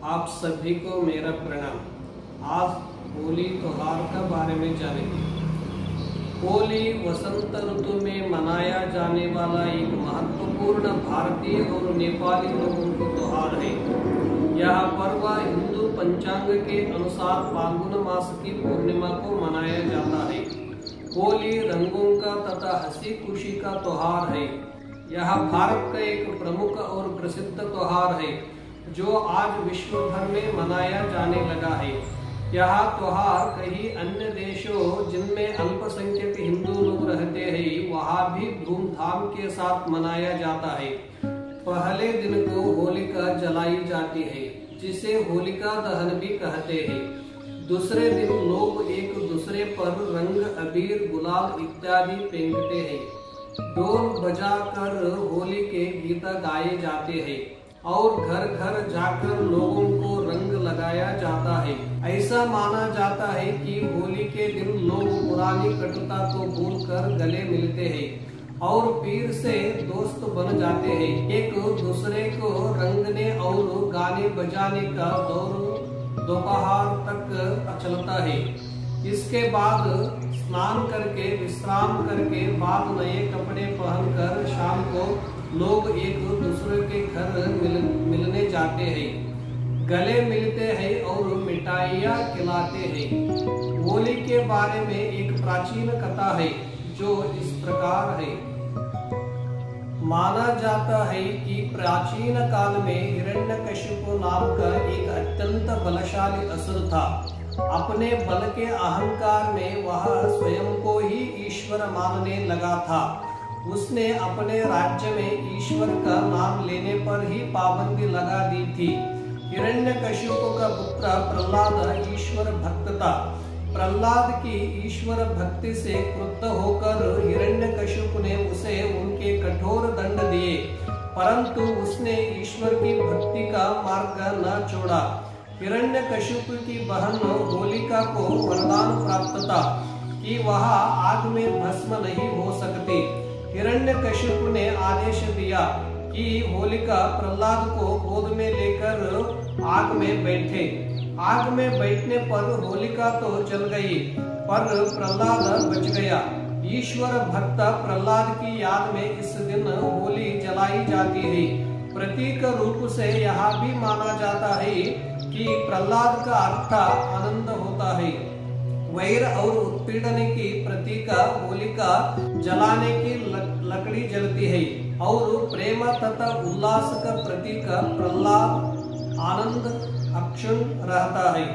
आप सभी को मेरा प्रणाम। आज होली त्योहार का बारे में जानेंगे। होली वसंत ऋतु में मनाया जाने वाला एक महत्वपूर्ण भारतीय और नेपाली लोगों का त्योहार है। यह पर्व हिंदू पंचांग के अनुसार फाल्गुन मास की पूर्णिमा को मनाया जाता है। होली रंगों का तथा हंसी खुशी का त्योहार है। यह भारत का एक प्रमुख और प्रसिद्ध त्योहार है जो आज विश्व भर में मनाया जाने लगा है। यह त्योहार कई अन्य देशों जिनमें अल्पसंख्यक हिंदू लोग रहते हैं वहाँ भी धूमधाम के साथ मनाया जाता है। पहले दिन को होलिका जलाई जाती है जिसे होलिका दहन भी कहते हैं। दूसरे दिन लोग एक दूसरे पर रंग अबीर गुलाल इत्यादि फेंकते हैं। ढोल बजाकर होली के गीत गाए जाते हैं और घर घर जाकर लोगों को रंग लगाया जाता है। ऐसा माना जाता है कि होली के दिन लोग पुरानी कटुता को भूलकर गले मिलते हैं और पीर से दोस्त बन जाते हैं। एक दूसरे को रंगने और गाने बजाने का दौर दोपहर तक चलता है। इसके बाद स्नान करके विश्राम करके बाद नए कपड़े पहनकर शाम को लोग एक दूसरे के घर मिलने जाते हैं, गले मिलते हैं और मिठाइयाँ खिलाते हैं। होली के बारे में एक प्राचीन कथा है जो इस प्रकार है। माना जाता है कि प्राचीन काल में हिरण्यकशिपु नाम का एक अत्यंत बलशाली असुर था। अपने बल के अहंकार में वह स्वयं को ही ईश्वर मानने लगा था। उसने अपने राज्य में ईश्वर का नाम लेने पर ही पाबंदी लगा दी थी। हिरण्यकशिपु का पुत्र प्रहलाद ईश्वर भक्त था। प्रहलाद की ईश्वर भक्ति से क्रुद्ध होकर हिरण्यकशिपु ने उसे उनके कठोर दंड दिए, परंतु उसने ईश्वर की भक्ति का मार्ग न छोड़ा। हिरण्यकशिपु की बहन होलिका को वरदान प्राप्त था कि वह आग में भस्म नहीं हो सकती। हिरण्यकशिपु ने आदेश दिया कि होलिका प्रहलाद को गोद में लेकर आग में बैठे। आग में बैठने पर होलिका तो जल गई पर प्रहलाद बच गया। ईश्वर भक्त प्रहलाद की याद में इस दिन होली जलाई जाती है। प्रतीक रूप से यह भी माना जाता है कि प्रहलाद का अर्थ आनंद होता है। वैर और उत्पीड़न की प्रतीक होलिका जलाने की लकड़ी जलती है और प्रेम तथा उल्लास का प्रतीक प्रहलाद आनंद अक्षुण रहता है।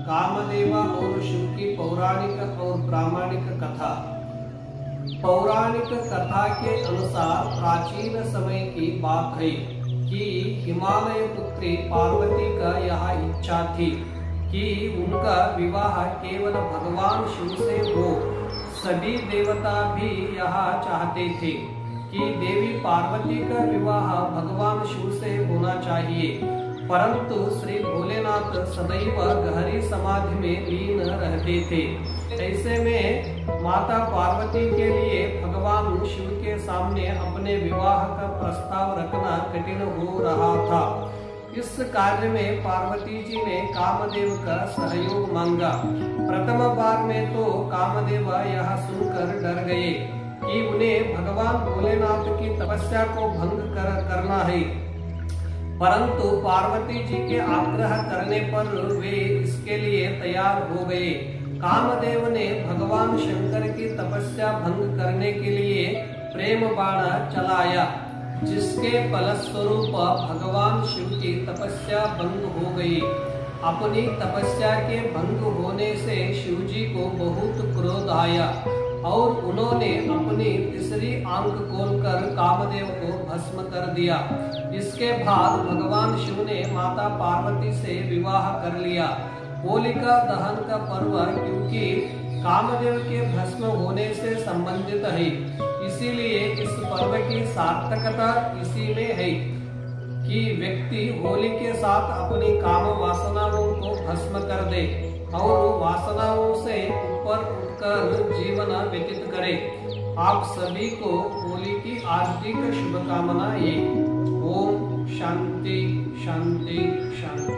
कामदेव और शिव की पौराणिक और प्रामाणिक कथा। पौराणिक कथा के अनुसार प्राचीन समय की बात है कि हिमालय पुत्री पार्वती का यह इच्छा थी कि उनका विवाह केवल भगवान शिव से हो। सभी देवता भी यह चाहते थे कि देवी पार्वती का विवाह भगवान शिव से होना चाहिए, परंतु श्री भोलेनाथ सदैव गहरी समाधि में लीन रहते थे। ऐसे में माता पार्वती के लिए भगवान शिव के सामने अपने विवाह का प्रस्ताव रखना कठिन हो रहा था। इस कार्य में पार्वती जी ने कामदेव का सहयोग मांगा। प्रथम बार में तो कामदेव यह सुनकर डर गए कि उन्हें भगवान भोलेनाथ की तपस्या को भंग करना है, परंतु पार्वती जी के आग्रह करने पर वे इसके लिए तैयार हो गए। कामदेव ने भगवान शंकर की तपस्या भंग करने के लिए प्रेम बाण चलाया, जिसके फलस्वरूप भगवान शिव की तपस्या भंग हो गई। अपनी तपस्या के भंग होने से शिव जी को बहुत क्रोध आया और उन्होंने अपनी तीसरी आंख खोलकर कामदेव को भस्म कर दिया। इसके बाद भगवान शिव ने माता पार्वती से विवाह कर लिया। होलिका दहन का पर्व क्योंकि कामदेव के भस्म होने से संबंधित है, इसीलिए इस पर्व की सार्थकता इसी में है कि व्यक्ति होली के साथ अपनी काम वासनाओं को भस्म कर दे और वासनाओं से ऊपर उठकर जीवन व्यतीत करे। आप सभी को होली की हार्दिक शुभकामनाएं। ओम शांति शांति शांति।